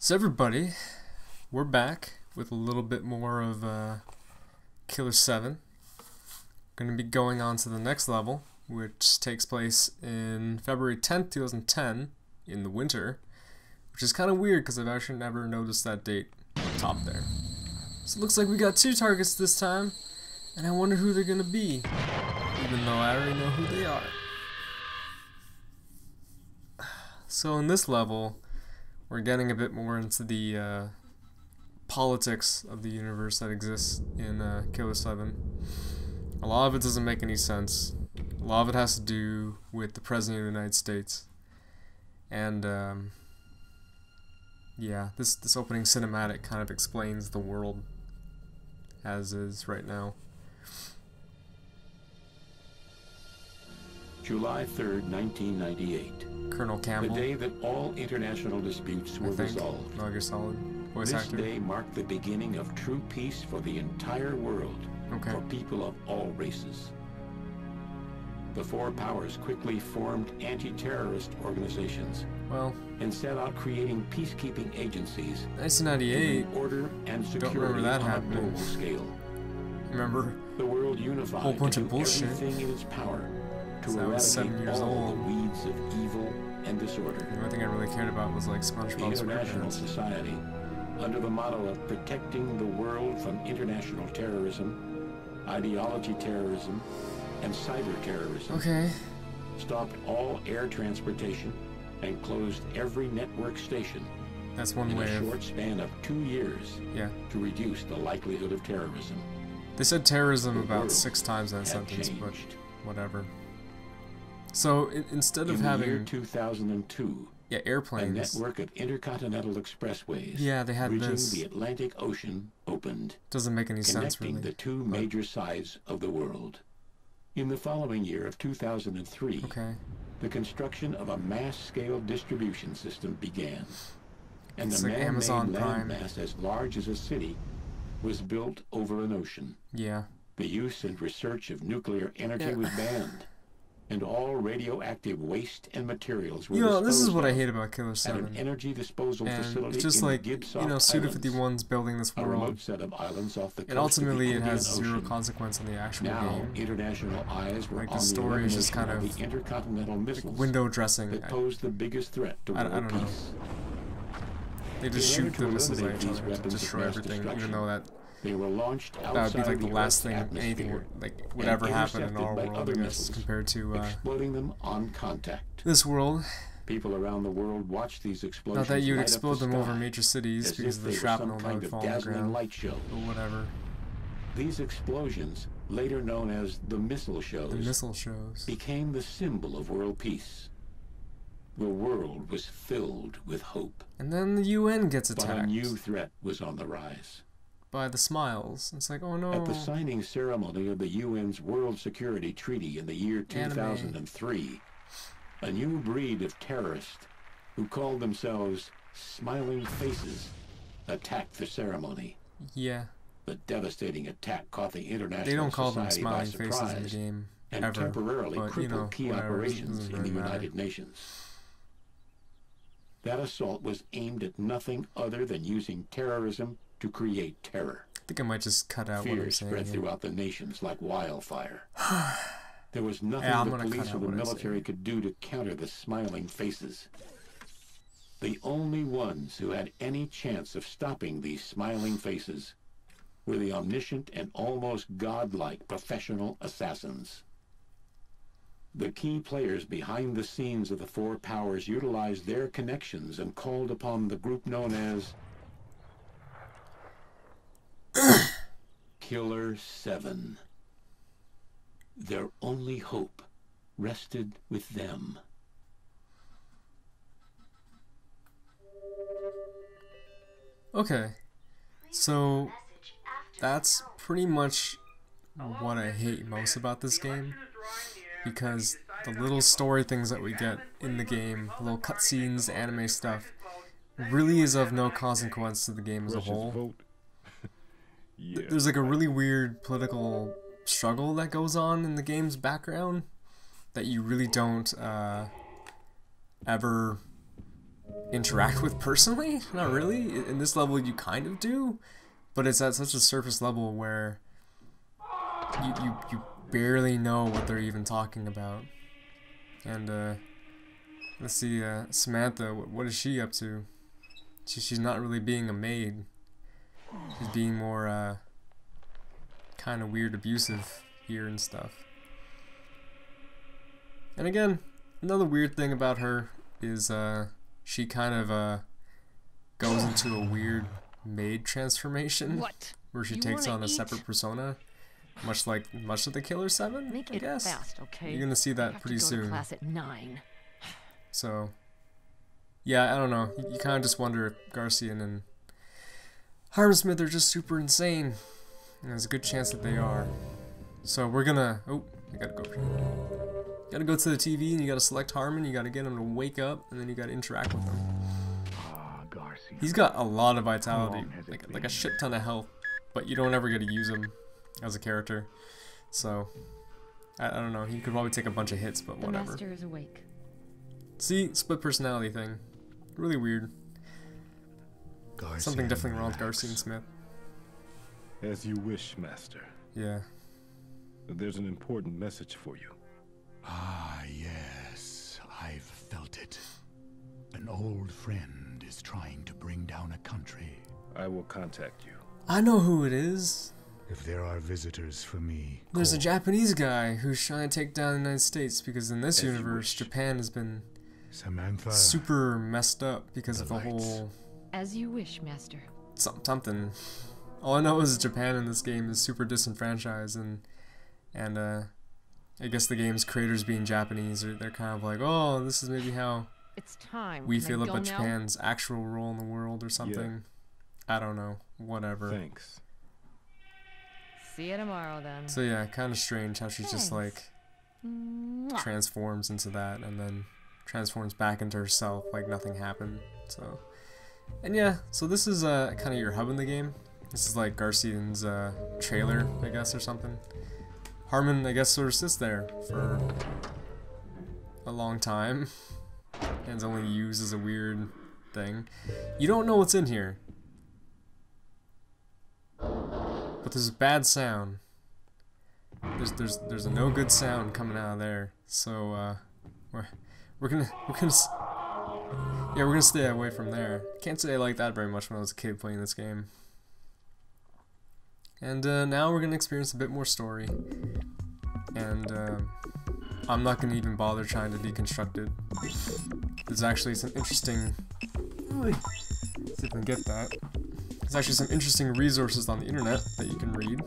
So everybody, we're back with a little bit more of Killer 7. Going to be going on to the next level, which takes place in February 10th, 2010, in the winter, which is kind of weird because I've actually never noticed that date up top there. So it looks like we got 2 targets this time, and I wonder who they're going to be, even though I already know who they are. So in this level, we're getting a bit more into the politics of the universe that exists in Killer 7. A lot of it doesn't make any sense. A lot of it has to do with the President of the United States. And yeah, this opening cinematic kind of explains the world as is right now. July 3rd, 1998. Colonel Campbell. The day that all international disputes were resolved. Metal Gear Solid. Voice this actor. day marked the beginning of true peace for the entire world, for people of all races. The 4 powers quickly formed anti-terrorist organizations and set out creating peacekeeping agencies 1998. to bring order and security Don't remember that on happening. a global scale. Remember the world unified whole bunch to of do bullshit. everything in its power to I was 7 eradicate years all old. the weeds of evil and disorder. The only thing I really cared about was like SpongeBob The international SquarePants. society, under the motto of protecting the world from international terrorism, ideology terrorism, and cyber terrorism, stopped all air transportation and closed every network station. That's one in way a of short span of 2 years to reduce the likelihood of terrorism. They said terrorism The about world 6 times in that had sentence, but changed. whatever. So instead of In the having year 2002, a airplanes, network of intercontinental expressways they had bridging this. the Atlantic Ocean opened, Doesn't make any sense connecting really. the 2 major sides of the world. In the following year of 2003, the construction of a mass-scale distribution system began, and It's the like man-made Amazon Prime. landmass as large as a city was built over an ocean. Yeah. The use and research of nuclear energy was banned, and all radioactive waste and materials were disposed this is what I of hate about Killer at 7. an energy disposal And facility it's just in like, Gibsoft Suda51's building this a world, remote set of islands off the and coast of the ultimately it Indian has 0 Ocean. consequence on the actual Now, game. international eyes were Like, the on the story is just elimination kind of the intercontinental missiles window dressing. that posed the biggest threat to I world don't know. peace. They just In order shoot to the missiles at eliminate each these other to weapons of destroy mass everything, even destruction, though that they were launched would be outside like the the last Earth's thing anything atmosphere would and ever happen in intercepted our by world, other I guess, missiles, compared to exploding them on contact. this world. People around the world watched these explosions. Not that you'd light up explode the them over sky major cities as because if of the they were some shrapnel that kind would of fall on the dazzling ground. light show. But whatever. These explosions, later known as the missile shows, became the symbol of world peace. The world was filled with hope. And then the UN gets But attacked a new threat was on the rise. by the Smiles. It's like, oh no. At the signing ceremony of the UN's World Security Treaty in the year 2003, a new breed of terrorists who called themselves Smiling Faces attacked the ceremony. Yeah. The devastating attack caught the international They don't call them society smiling by faces surprise in the game and ever, temporarily but, crippled key whatever, it operations doesn't in the really matter. United Nations. That assault was aimed at nothing other than using terrorism to create terror. I think I might just cut out what Fear I'm saying spread here. throughout the nations like wildfire. There was nothing I'm the gonna police cut or out the what I military say. could do to counter the Smiling Faces. The only ones who had any chance of stopping these Smiling Faces were the omniscient and almost godlike professional assassins. The key players behind the scenes of the 4 powers utilized their connections and called upon the group known as Killer 7. Their only hope rested with them. Okay. So that's pretty much what I hate most about this game, because the little story things that we get in the game, the little cutscenes, anime stuff, really is of no consequence to the game as a whole. There's like a really weird political struggle that goes on in the game's background that you really don't ever interact with personally. Not really. In this level you kind of do, but it's at such a surface level where you barely know what they're even talking about. And let's see, Samantha, what is she up to? She's not really being a maid. She's being more kind of weird, abusive here and stuff. And again, another weird thing about her is she kind of goes into a weird maid transformation where she takes on a separate persona, much like of the Killer7, Make I it guess. fast, okay? You're gonna see that pretty To soon. class at 9. So, yeah, I don't know. You kind of just wonder if Garcian and Harmsmith are just super insane. And there's a good chance that they are. So we're gonna... Oh, I gotta go. You gotta go to the TV and you gotta select Harmon. You gotta get him to wake up and then you gotta interact with him. He's got a lot of vitality, like a shit ton of health, but you don't ever get to use him as a character. So, I don't know. He could probably take a bunch of hits, but whatever. The master is awake. See, split personality thing. Really weird. Something definitely wrong with Garcian Smith. As you wish, Master. Yeah. There's an important message for you. Ah, yes. I've felt it. An old friend is trying to bring down a country. I will contact you. I know who it is. If there are visitors for me, There's a Japanese guy who's trying to take down the United States because in this universe, Japan has been Samantha. super messed up because of the whole As you wish, master. something. All I know is Japan in this game is super disenfranchised, and I guess the game's creators being Japanese, they're kind of like, oh, this is maybe how It's time. we Can I feel go about now? Japan's actual role in the world or something. I don't know. Whatever. Thanks. See you tomorrow then. So yeah, kind of strange how she just like Mwah. transforms into that and then transforms back into herself like nothing happened. So, and yeah, so this is kind of your hub in the game. This is like Garcian's trailer, I guess, or something. Harmon, I guess, sort of sits there for a long time and is only used as a weird thing. You don't know what's in here, but there's a bad sound. There's a no good sound coming out of there. So we're gonna stay away from there. Can't say I like that very much when I was a kid playing this game. And now we're gonna experience a bit more story. And I'm not gonna even bother trying to deconstruct it. There's actually some interesting. See if I can get that. There's actually some interesting resources on the internet that you can read.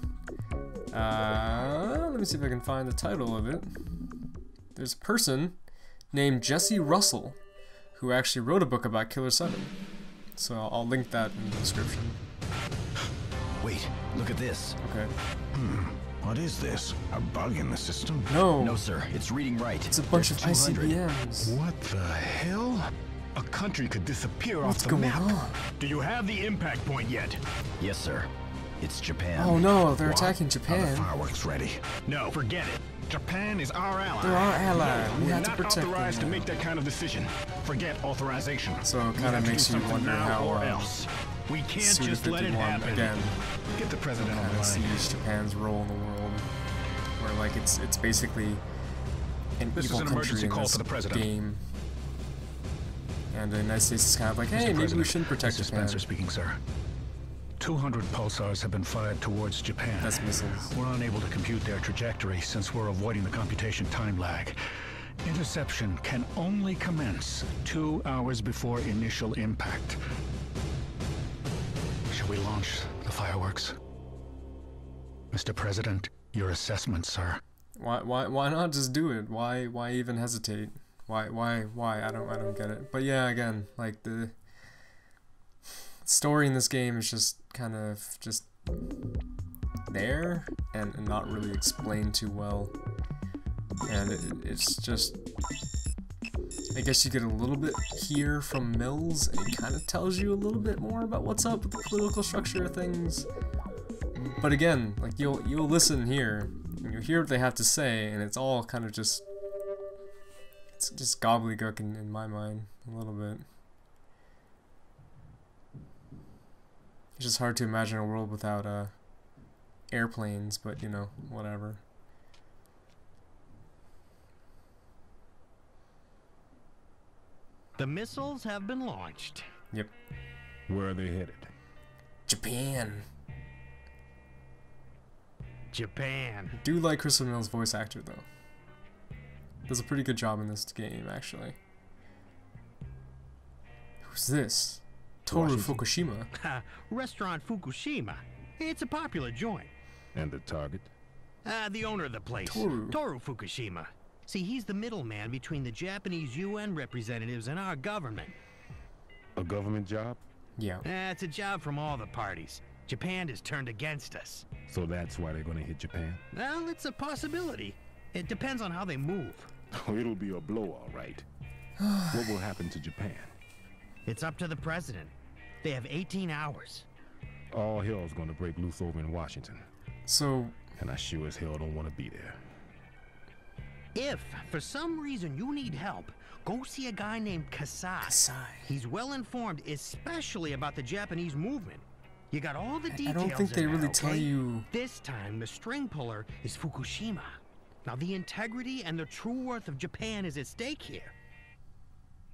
Let me see if I can find the title of it. There's a person named Jesse Russell who actually wrote a book about Killer7. So I'll link that in the description. Wait, look at this. Okay. What is this? A bug in the system? No, No, sir, it's reading right. it's a bunch of There's 200. ICBMs. What the hell? A country could disappear What's off the going map. on? Do you have the impact point yet? Yes, sir. It's Japan. Oh no, they're What? attacking Are the Japan. fireworks ready? No, forget it. Japan is our ally. They're our ally. We We're have to not protect authorized to them. make that kind of decision. Forget authorization. So it We kind have of to makes do you something wonder now how or else. We can't just let it Suda-51 happen. again Get the president on kind the of line. sees Japan's role in the world, where like it's basically an This is evil an country emergency in call this to the president. game. And the United States is kind of like, hey, maybe we shouldn't protect This is Japan. Spencer speaking, sir. 200 pulsars have been fired towards Japan. That's missiles. We're unable to compute their trajectory since we're avoiding the computation time lag. Interception can only commence 2 hours before initial impact. Shall we launch the fireworks? Mr. President, your assessment, sir. Why not just do it? Why even hesitate? Why? I don't get it. But yeah, again, like the story in this game is just kind of just there and not really explained too well. And it's just, I guess you get a little bit here from Mills. It kind of tells you a little bit more about what's up with the political structure of things. But again, like you'll listen here, and you'll hear what they have to say, and it's all kind of just, it's just gobbledygook in my mind a little bit. It's just hard to imagine a world without airplanes, but you know, whatever. The missiles have been launched. Yep. Where are they headed? Japan. Japan. I do like Crystal Mill's voice actor though. Does a pretty good job in this game, actually. Who's this? Toru Fukushima. Restaurant Fukushima. It's a popular joint. And the target? The owner of the place. Toru. Fukushima. See, he's the middleman between the Japanese UN representatives and our government. A government job? Yeah. It's a job from all the parties. Japan has turned against us. So that's why they're gonna hit Japan? Well, it's a possibility. It depends on how they move. Oh, it'll be a blow, all right. What will happen to Japan? It's up to the president. They have 18 hours. All hell's gonna break loose over in Washington. So... And I sure as hell don't want to be there. If, for some reason, you need help, go see a guy named Kasai. He's well informed, especially about the Japanese movement. You got all the details. I don't think they in really there, tell okay? you... This time, the string puller is Fukushima. Now, the integrity and the true worth of Japan is at stake here.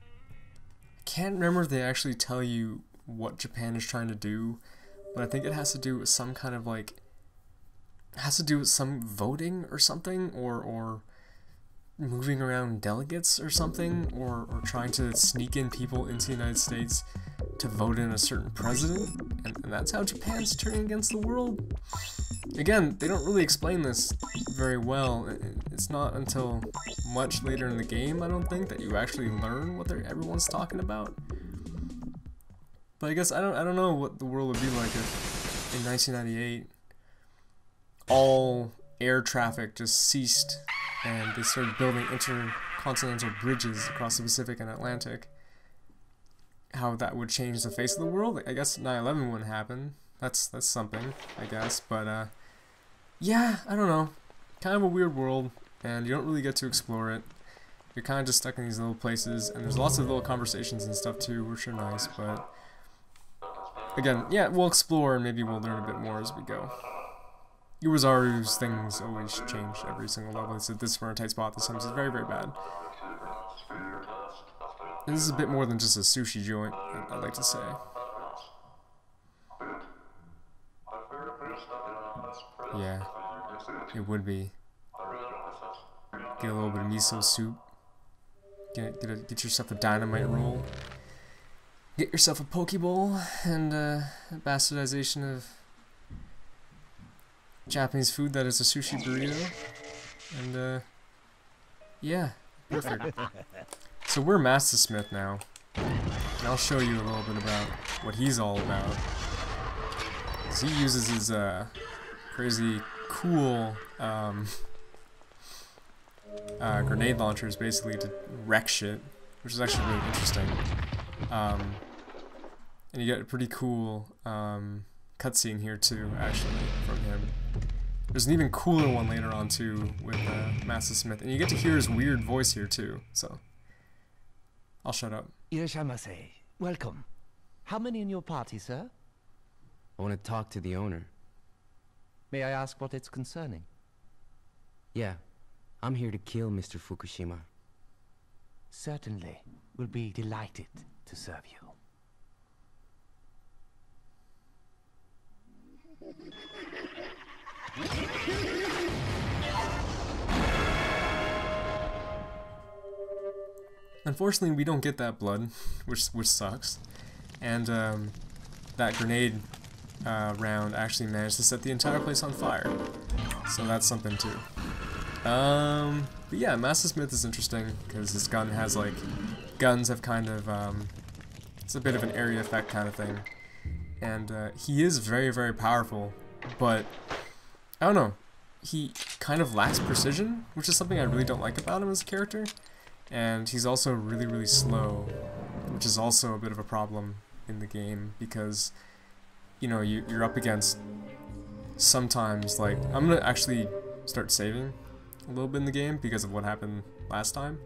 I can't remember if they actually tell you what Japan is trying to do, but I think it has to do with some kind of like... It has to do with some voting or something, or moving around delegates or something, or trying to sneak in people into the United States to vote in a certain president, and that's how Japan's turning against the world. Again, they don't really explain this very well. It's not until much later in the game, I don't think, that you actually learn what everyone's talking about. But I guess I don't know what the world would be like if in 1998 all air traffic just ceased and they started building intercontinental bridges across the Pacific and Atlantic. How that would change the face of the world. I guess 9/11 wouldn't happen. That's something, I guess. But yeah, I don't know. Kind of a weird world, and you don't really get to explore it. You're kind of just stuck in these little places, and there's lots of little conversations and stuff too, which are nice. But again, yeah, we'll explore and maybe we'll learn a bit more as we go. Iwazaru's things always change every single level. He said this is for a tight spot. This time is very, very bad. And this is a bit more than just a sushi joint, I'd like to say. Yeah, it would be. Get a little bit of miso soup. Get yourself a dynamite roll. Get yourself a poke bowl and a bastardization of Japanese food that is a sushi burrito. And yeah, perfect. So we're Master Smith now, and I'll show you a little bit about what he's all about. So he uses his crazy cool grenade launchers basically to wreck shit, which is actually really interesting. And you get a pretty cool cutscene here too, actually, from him. There's an even cooler one later on too with Master Smith, and you get to hear his weird voice here too. So I'll shut up. Irashamase. Welcome. How many in your party, sir? I want to talk to the owner. May I ask what it's concerning? Yeah, I'm here to kill Mr. Fukushima. Certainly. We'll be delighted to serve you. Unfortunately, we don't get that blood, which sucks. And that grenade round actually managed to set the entire place on fire, so that's something too. But yeah, Master Smith is interesting because his gun has like guns have kind of it's a bit of an area effect kind of thing, and he is very, very powerful, but I don't know, he kind of lacks precision, which is something I really don't like about him as a character. And he's also really, really slow, which is also a bit of a problem in the game because, you know, you're up against sometimes, like, I'm gonna actually start saving a little bit in the game because of what happened last time.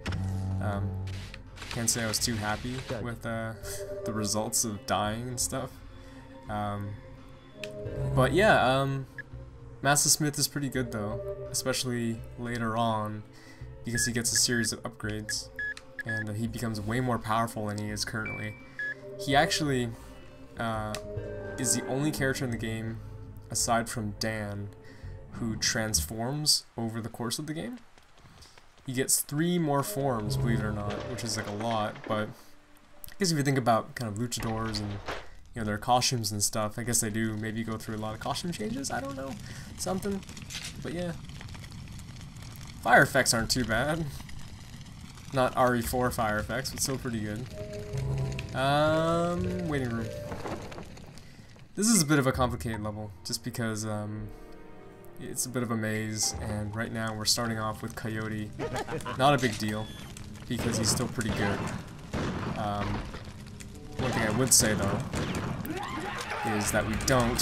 Can't say I was too happy with the results of dying and stuff. But yeah, Master Smith is pretty good though, especially later on, because he gets a series of upgrades, and he becomes way more powerful than he is currently. He actually is the only character in the game, aside from Dan, who transforms over the course of the game. He gets 3 more forms, believe it or not, which is like a lot, but I guess if you think about kind of luchadors and, you know, their costumes and stuff, I guess they do maybe go through a lot of costume changes, I don't know, something, but yeah. Fire effects aren't too bad. Not RE4 fire effects, but still pretty good. Waiting room. This is a bit of a complicated level, just because, it's a bit of a maze, and right now we're starting off with Coyote. Not a big deal, because he's still pretty good. One thing I would say, though, is that we don't...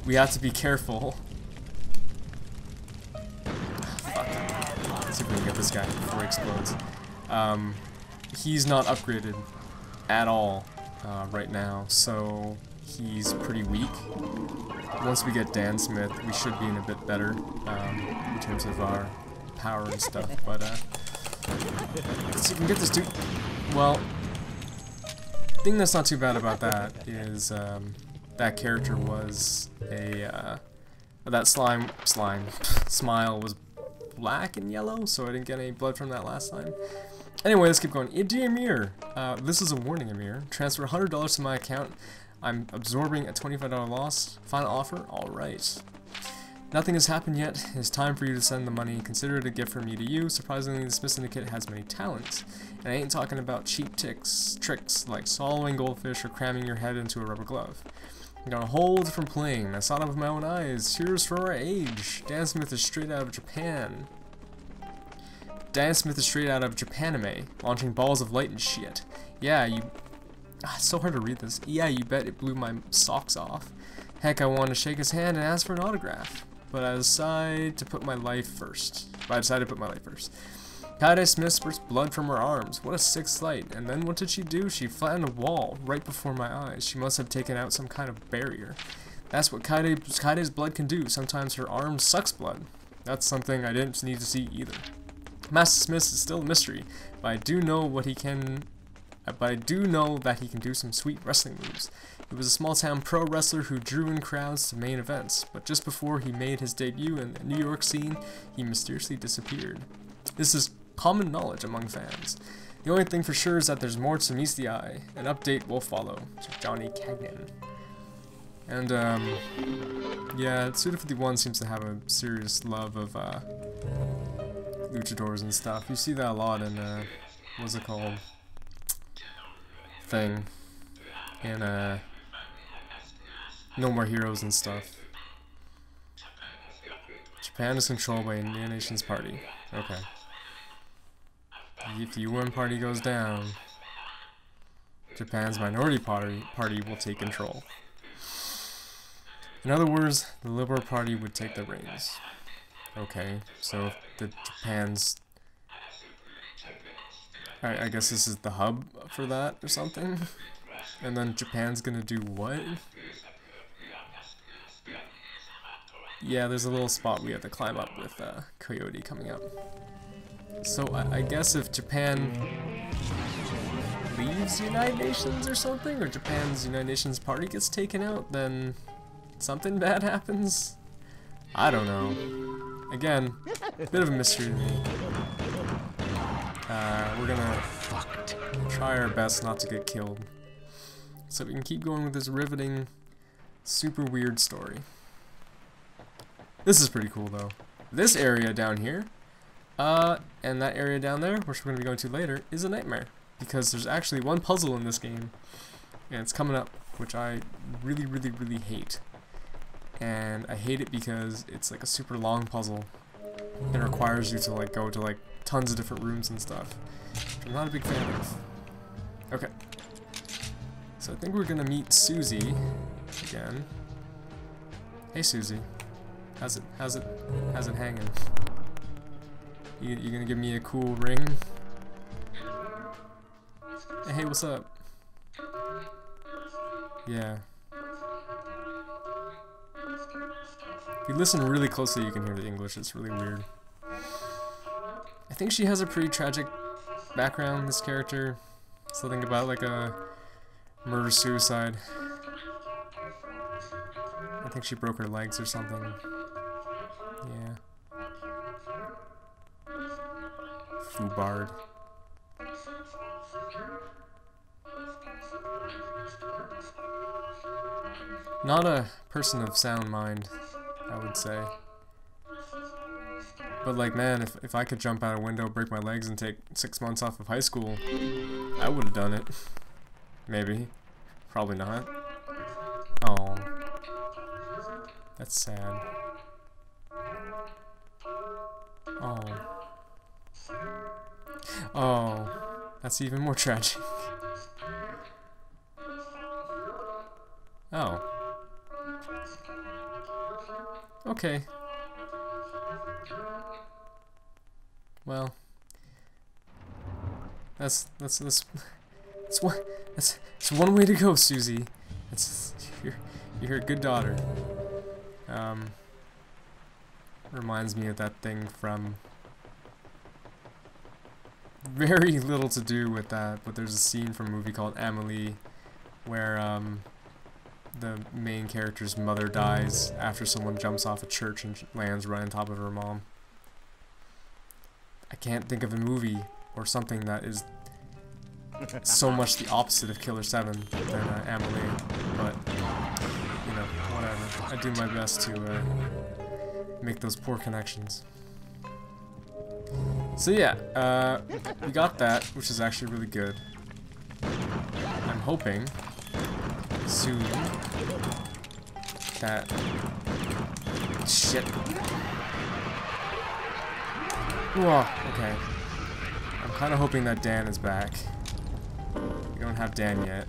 we have to be careful. Fuck. Let's see if we can get this guy before he explodes. He's not upgraded at all right now, so he's pretty weak. Once we get Dan Smith, we should be in a bit better in terms of our power and stuff, but let's see if we can get this dude. Well, the thing that's not too bad about that is that character was a that smile was black and yellow, so I didn't get any blood from that last time. Anyway, let's keep going. Dear Amir, this is a warning, Amir. Transfer $100 to my account. I'm absorbing a $25 loss. Final offer? Alright. Nothing has happened yet. It's time for you to send the money. Consider it a gift from me to you. Surprisingly, the Smith Syndicate has many talents. And I ain't talking about cheap tricks like swallowing goldfish or cramming your head into a rubber glove. I got a whole different plane. I saw it with my own eyes. Heroes for our age. Dan Smith is straight out of Japan. Dan Smith is straight out of Japanime, launching balls of light and shit. Yeah, you... it's so hard to read this. Yeah, you bet it blew my socks off. Heck, I wanted to shake his hand and ask for an autograph. But I decided to put my life first. Kaede Smith spurts blood from her arms. What a sick sight. And then what did she do? She flattened a wall right before my eyes. She must have taken out some kind of barrier. That's what Kaide's blood can do. Sometimes her arm sucks blood. That's something I didn't need to see either. Master Smith is still a mystery, but I do know that he can do some sweet wrestling moves. He was a small-town pro wrestler who drew in crowds to main events, but just before he made his debut in the New York scene, he mysteriously disappeared. This is common knowledge among fans. The only thing for sure is that there's more to meet the eye. An update will follow. Johnny Cagnon. And, yeah, Suda 51 seems to have a serious love of, luchadors and stuff. You see that a lot in, what's it called? Thing. In, No More Heroes and stuff. Japan is controlled by Indian Nations Party. Okay. If the UN party goes down, Japan's minority party will take control. In other words, the Liberal Party would take the reins. Okay, so if the Japan's... I guess this is the hub for that or something? And then Japan's gonna do what? Yeah, there's a little spot we have to climb up with Coyote coming up. So I guess if Japan leaves the United Nations or something, or Japan's United Nations party gets taken out, then something bad happens? I don't know. Again, a bit of a mystery to me. We're gonna try our best not to get killed, so we can keep going with this riveting, super weird story. This is pretty cool though. This area down here, and that area down there, which we're gonna be going to later, is a nightmare, because there's actually one puzzle in this game, and it's coming up, which I really, really, really hate. And I hate it because it's like a super long puzzle and requires you to like go to like tons of different rooms and stuff, which I'm not a big fan of. Okay, so I think we're gonna meet Susie again. Hey Susie, how's it hanging? You gonna give me a cool ring? Hey, what's up? Yeah. If you listen really closely, you can hear the English. It's really weird. I think she has a pretty tragic background, this character. Something about like a murder-suicide. I think she broke her legs or something. Yeah. Fubard. Not a person of sound mind, I would say. But like, man, if I could jump out a window, break my legs, and take 6 months off of high school, I would have done it. Maybe. Probably not. Oh. That's sad. Oh. Oh. That's even more tragic. Oh. Okay. Well, that's one way to go, Susie. You're a good daughter. Reminds me of that thing from very little to do with that, but there's a scene from a movie called Amelie where the main character's mother dies after someone jumps off a church and lands right on top of her mom. I can't think of a movie or something that is so much the opposite of Killer7 than Amelie, but, you know, whatever. I do my best to make those poor connections. So yeah, we got that, which is actually really good. I'm hoping soon that... Shit. Whoa, okay. I'm kind of hoping that Dan is back. We don't have Dan yet.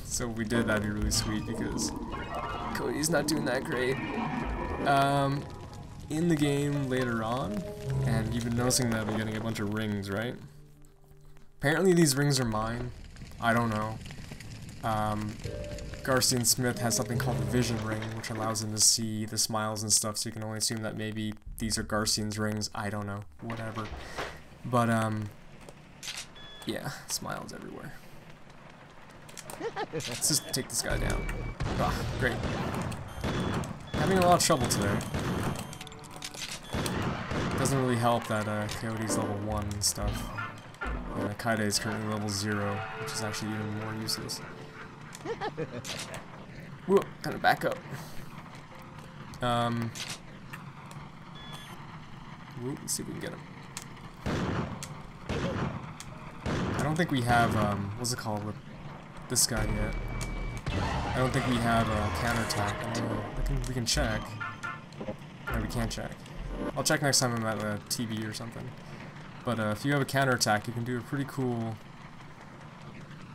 So if we did, that'd be really sweet because Cody's not doing that great. In the game later on, and you've been noticing that I'm getting a bunch of rings, right? Apparently these rings are mine. I don't know. Garcia and Smith has something called the Vision Ring, which allows him to see the smiles and stuff, so you can only assume that maybe these are Garcian's rings. I don't know. Whatever. But, yeah, smiles everywhere. Let's just take this guy down. Ah, great. Having a lot of trouble today. Doesn't really help that Coyote's level 1 and stuff. Kaide is currently level 0, which is actually even more useless. Whoa, kind of back up. Let's see if we can get him. I don't think we have, what's it called with this guy yet. I don't think we have a counterattack. We can check. No, we can't check. I'll check next time I'm at a TV or something. But if you have a counterattack, you can do a pretty cool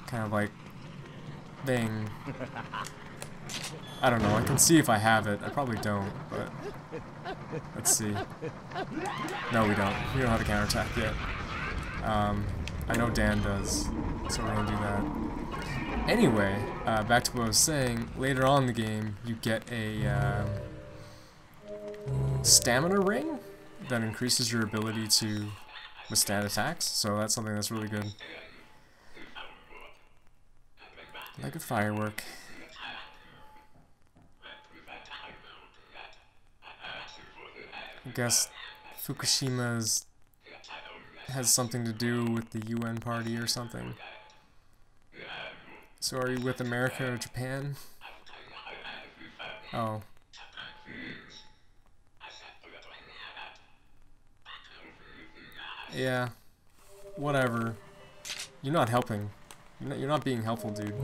kind of like thing. I don't know, I can see if I have it. I probably don't, but let's see. No, we don't. We don't have a counterattack yet. I know Dan does, so we're gonna do that. Anyway, back to what I was saying. Later on in the game, you get a stamina ring that increases your ability to withstand attacks, so that's something that's really good. Like a firework. I guess Fukushima's has something to do with the UN party or something. So are you with America or Japan? Oh. Yeah. Whatever. You're not helping. You're not being helpful, dude.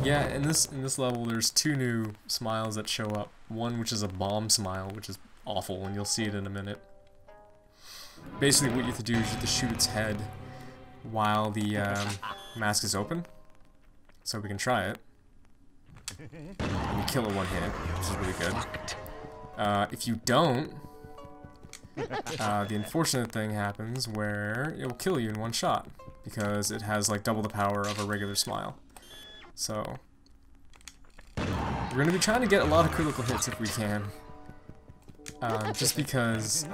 Yeah, in this level, there's 2 new smiles that show up. One which is a bomb smile, which is awful, and you'll see it in a minute. Basically, what you have to do is you have to shoot its head while the mask is open. So we can try it. And you kill it one hit, which is really good. If you don't, the unfortunate thing happens where it will kill you in one shot, because it has like double the power of a regular smile. So we're going to be trying to get a lot of critical hits if we can. Just because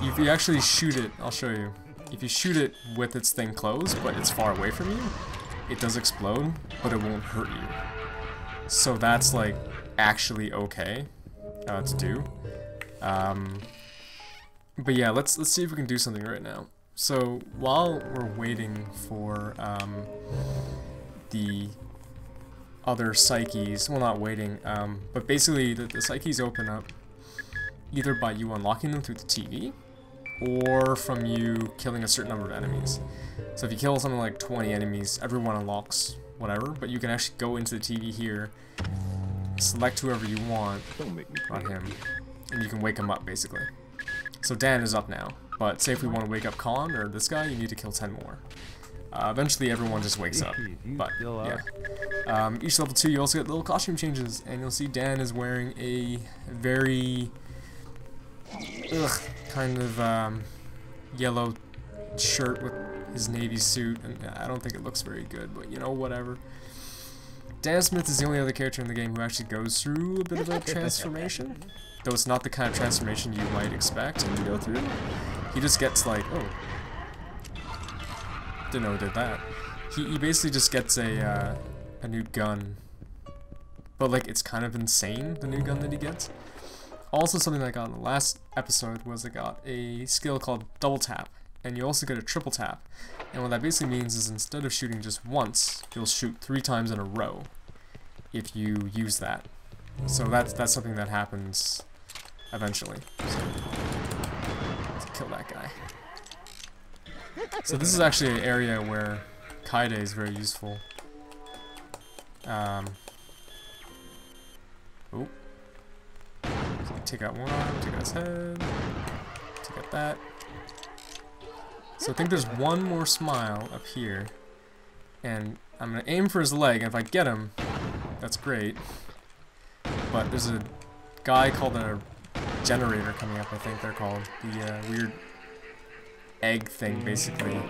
if you actually shoot it, I'll show you. If you shoot it with its thing closed, but it's far away from you, it does explode, but it won't hurt you. So that's like actually okay to do. But yeah, let's see if we can do something right now. So while we're waiting for the other psyches, well, not waiting, but basically the psyches open up either by you unlocking them through the TV or from you killing a certain number of enemies. So if you kill something like 20 enemies, everyone unlocks whatever, but you can actually go into the TV here, select whoever you want, not him, and you can wake him up basically. So Dan is up now, but say if we want to wake up Khan or this guy, you need to kill 10 more. Eventually everyone just wakes up, but yeah. Each level 2 you also get little costume changes, and you'll see Dan is wearing a very kind of yellow shirt with his navy suit, and I don't think it looks very good, but you know, whatever. Dan Smith is the only other character in the game who actually goes through a bit of a transformation, though it's not the kind of transformation you might expect him to go through. He just gets like, oh, didn't know he did that. He basically just gets a new gun, but like it's kind of insane, the new gun that he gets. Also, something that I got in the last episode was I got a skill called double tap, and you also get a triple tap. And what that basically means is instead of shooting just once, you'll shoot 3 times in a row if you use that. So that's something that happens eventually. So, let's kill that guy. So this is actually an area where Kaide is very useful. Oh. So take out one arm, take out his head, take out that. So I think there's one more smile up here, and I'm gonna aim for his leg, and if I get him, that's great. But there's a guy called a generator coming up, I think they're called. The weird egg thing, basically.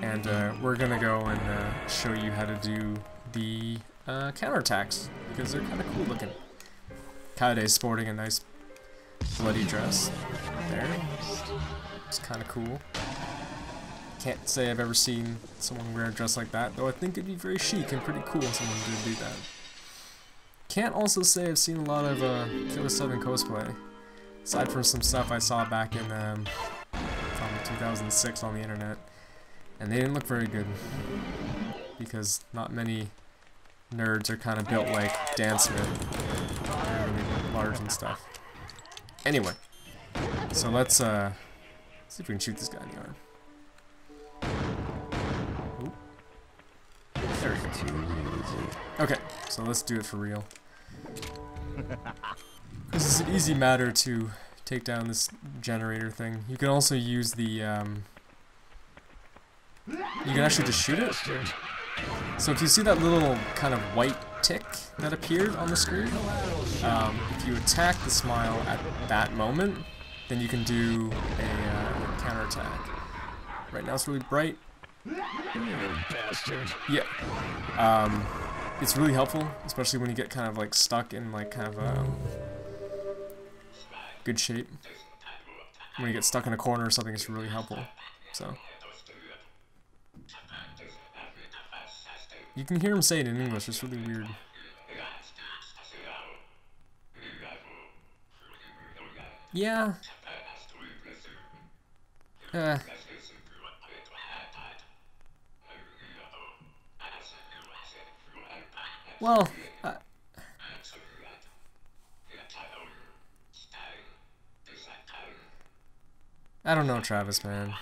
And we're gonna go and show you how to do the counterattacks, because they're kind of cool looking. Kaide's sporting a nice bloody dress there. It's kind of cool. Can't say I've ever seen someone wear a dress like that, though I think it'd be very chic and pretty cool if someone did do that. Can't also say I've seen a lot of Killer7 cosplay, aside from some stuff I saw back in from 2006 on the internet, and they didn't look very good, because not many nerds are kind of built like Dan Smith. They're really large and stuff. Anyway, so let's see if we can shoot this guy in the arm. There we go. Okay, so let's do it for real. This is an easy matter to take down this generator thing. You can also use the, you can actually just shoot it. So if you see that little kind of white tick that appeared on the screen, if you attack the smile at that moment, then you can do a counterattack. Right now it's really bright. Bastard. Yeah. It's really helpful, especially when you get kind of like stuck in like kind of good shape. When you get stuck in a corner or something, it's really helpful. So you can hear him say it in English. It's really weird. Yeah. Well, I don't know, Travis, man.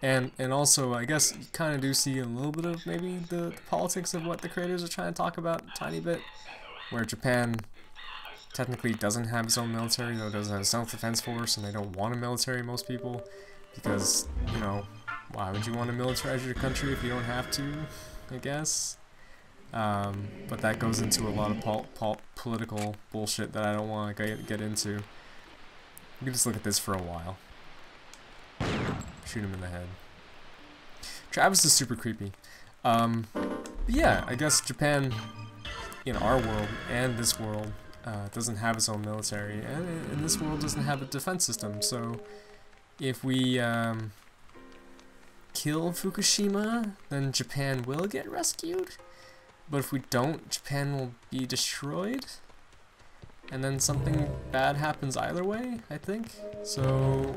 And also, I guess you kind of do see a little bit of maybe the politics of what the creators are trying to talk about a tiny bit, where Japan technically doesn't have its own military, though it doesn't have a self-defense force, and they don't want a military, most people, because, you know, why would you want to militarize your country if you don't have to, I guess? But that goes into a lot of political bullshit that I don't want to get into. You can just look at this for a while. Shoot him in the head. Travis is super creepy. But yeah, I guess Japan, in our world and this world, doesn't have its own military, and in this world doesn't have a defense system. So if we kill Fukushima, then Japan will get rescued. But if we don't, Japan will be destroyed. And then something bad happens either way, I think. So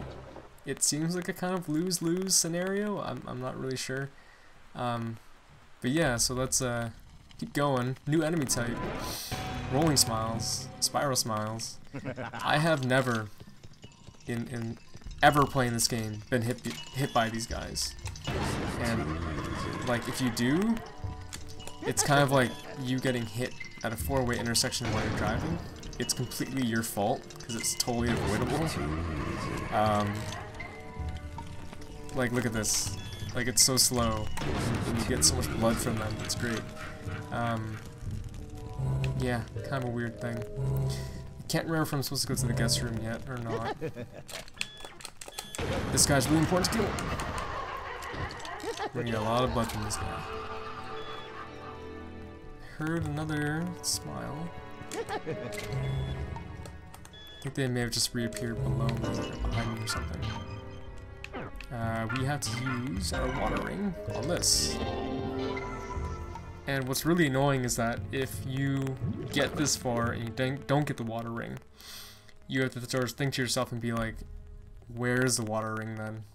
it seems like a kind of lose-lose scenario. I'm not really sure. But yeah, so let's keep going. New enemy type. Rolling smiles. Spiral smiles. I have never, in ever playing this game, been hit by these guys. And like if you do, it's kind of like you getting hit at a four-way intersection while you're driving. It's completely your fault because it's totally avoidable. Like look at this. Like it's so slow, and you get so much blood from them. It's great. Yeah, kind of a weird thing. I can't remember if I'm supposed to go to the guest room yet or not. This guy's really important to kill. We're gonna get a lot of blood from this guy. Heard another smile. I think they may have just reappeared below me or behind me or something. We have to use our water ring on this. And what's really annoying is that if you get this far and you don't get the water ring, you have to sort of think to yourself and be like, where's the water ring then?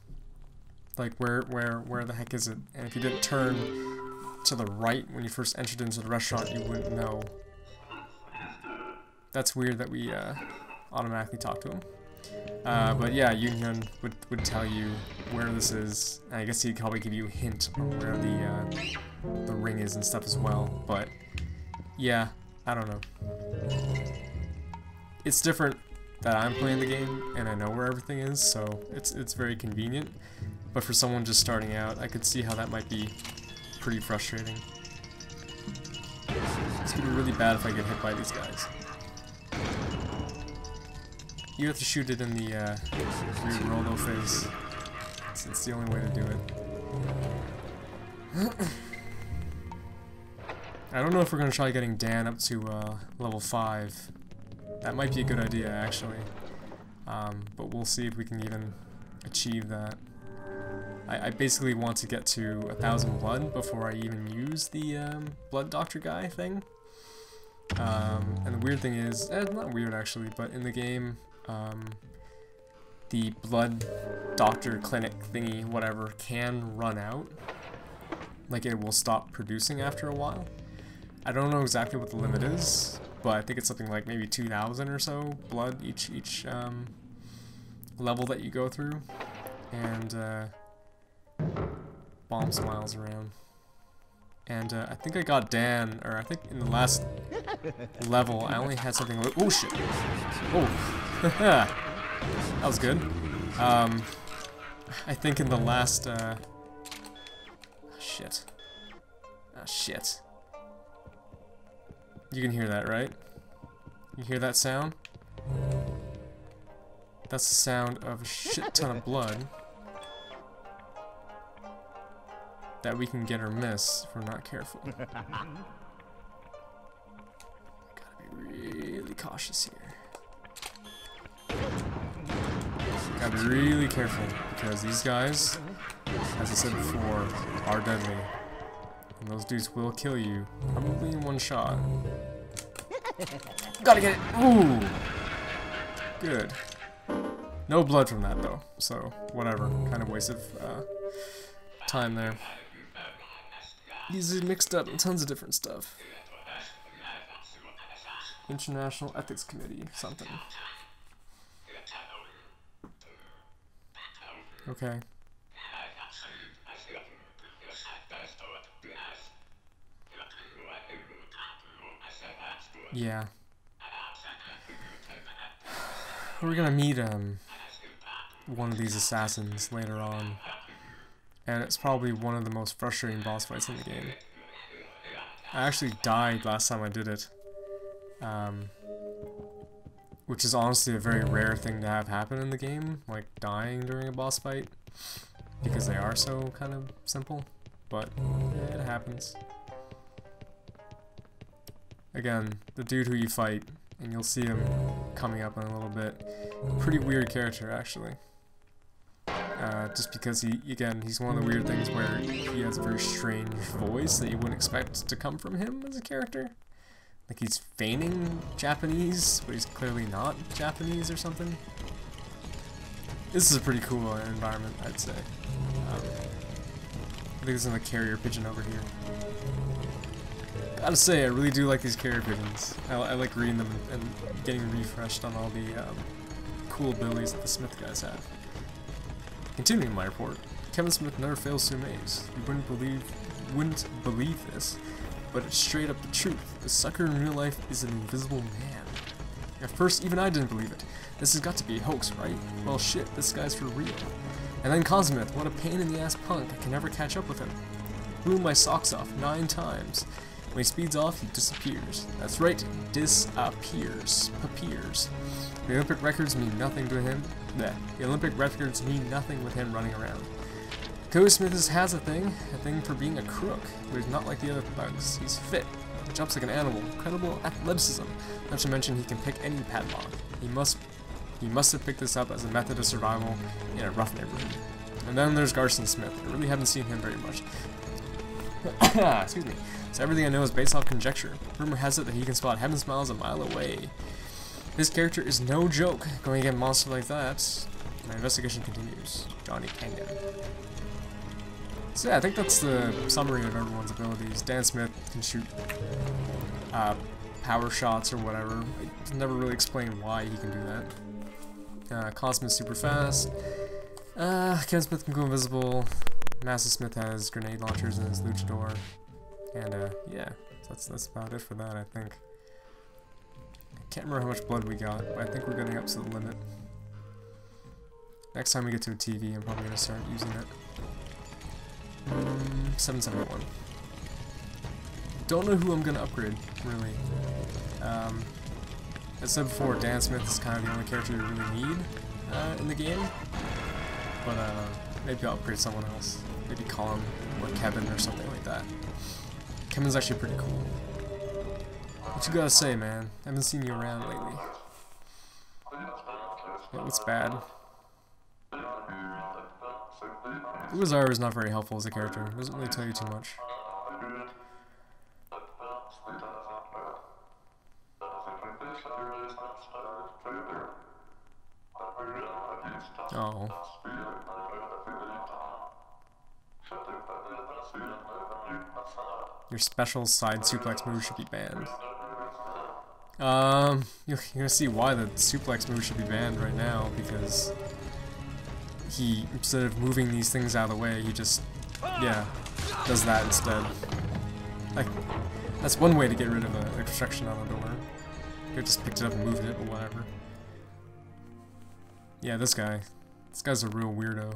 Like where the heck is it? And if you didn't turn to the right when you first entered into the restaurant, you wouldn't know. That's weird that we automatically talk to him. But yeah, Yunhyun would tell you where this is. I guess he'd probably give you a hint on where the ring is and stuff as well. But yeah, I don't know. It's different that I'm playing the game and I know where everything is, so it's very convenient. But for someone just starting out, I could see how that might be pretty frustrating. It's gonna be really bad if I get hit by these guys. You have to shoot it in the weird Rolo face. It's the only way to do it. I don't know if we're going to try getting Dan up to level 5. That might be a good idea, actually. But we'll see if we can even achieve that. I basically want to get to 1,000 blood before I even use the blood doctor guy thing. And the weird thing is, not weird actually, but in the game, the blood doctor clinic thingy, whatever, can run out. Like it will stop producing after a while. I don't know exactly what the limit is, but I think it's something like maybe 2,000 or so blood each level that you go through. And Bomb smiles around. And I think I got Dan, or I think in the last level I only had something like, oh shit! Oh, that was good. I think in the last shit. Shit. You can hear that, right? You hear that sound? That's the sound of a shit ton of blood that we can get or miss if we're not careful. Gotta be really cautious here. Gotta be really careful because these guys, as I said before, are deadly. And those dudes will kill you, probably in one shot. Gotta get it! Ooh! Good. No blood from that though, so whatever. Kind of waste of time there. These are mixed up in tons of different stuff. International Ethics Committee, something. Okay. Yeah. We're gonna meet one of these assassins later on. And it's probably one of the most frustrating boss fights in the game. I actually died last time I did it. Which is honestly a very rare thing to have happen in the game, like dying during a boss fight. Because they are so kind of simple. but yeah, it happens. Again, the dude who you fight, and you'll see him coming up in a little bit. Pretty weird character, actually. Just because he's one of the weird things where he has a very strange voice that you wouldn't expect to come from him as a character. Like he's feigning Japanese, but he's clearly not Japanese or something. This is a pretty cool environment, I'd say. I think this is a carrier pigeon over here. Gotta say, I really do like these carrier pigeons. I like reading them and getting refreshed on all the cool abilities that the Smith guys have. Continuing my report, Kevin Smith never fails to amaze. You wouldn't believe this, but it's straight up the truth. The sucker in real life is an invisible man. At first, even I didn't believe it. This has got to be a hoax, right? Well, shit, this guy's for real. And then Cosmith, what a pain in the ass punk. I can never catch up with him. Blew my socks off 9 times. When he speeds off, he disappears. That's right, disappears. Appears. The Olympic records mean nothing to him. The Olympic records mean nothing with him running around. Cody Smith has a thing for being a crook, but he's not like the other thugs. He's fit, jumps like an animal, incredible athleticism. Not to mention he can pick any padlock. He must have picked this up as a method of survival in a rough neighborhood. And then there's Garson Smith. I really haven't seen him very much. Excuse me. So everything I know is based off conjecture. Rumor has it that he can spot heaven smiles a mile away. This character is no joke. Going against a monster like that. My investigation continues. Johnny Kangan. So yeah, I think that's the summary of everyone's abilities. Dan Smith can shoot power shots or whatever. It's never really explained why he can do that. Cosmo's super fast. Ken Smith can go invisible. Master Smith has grenade launchers in his luchador. And yeah, that's about it for that, I think. I can't remember how much blood we got, but I think we're getting up to the limit. Next time we get to a TV, I'm probably going to start using it. 771. Don't know who I'm going to upgrade, really. As I said before, Dan Smith is kind of the only character you really need in the game. But maybe I'll upgrade someone else. Maybe Colin or Kevin or something like that. Kevin's actually pretty cool. What you gotta say, man? I haven't seen you around lately. What's bad? Uazara is not very helpful as a character. Doesn't really tell you too much. Oh. Your special side suplex move should be banned. You're gonna see why the suplex move should be banned right now, because he, instead of moving these things out of the way, he just, yeah, does that instead. Like, that's one way to get rid of an obstruction on the door. You just picked it up and moved it, or whatever. Yeah, this guy's a real weirdo.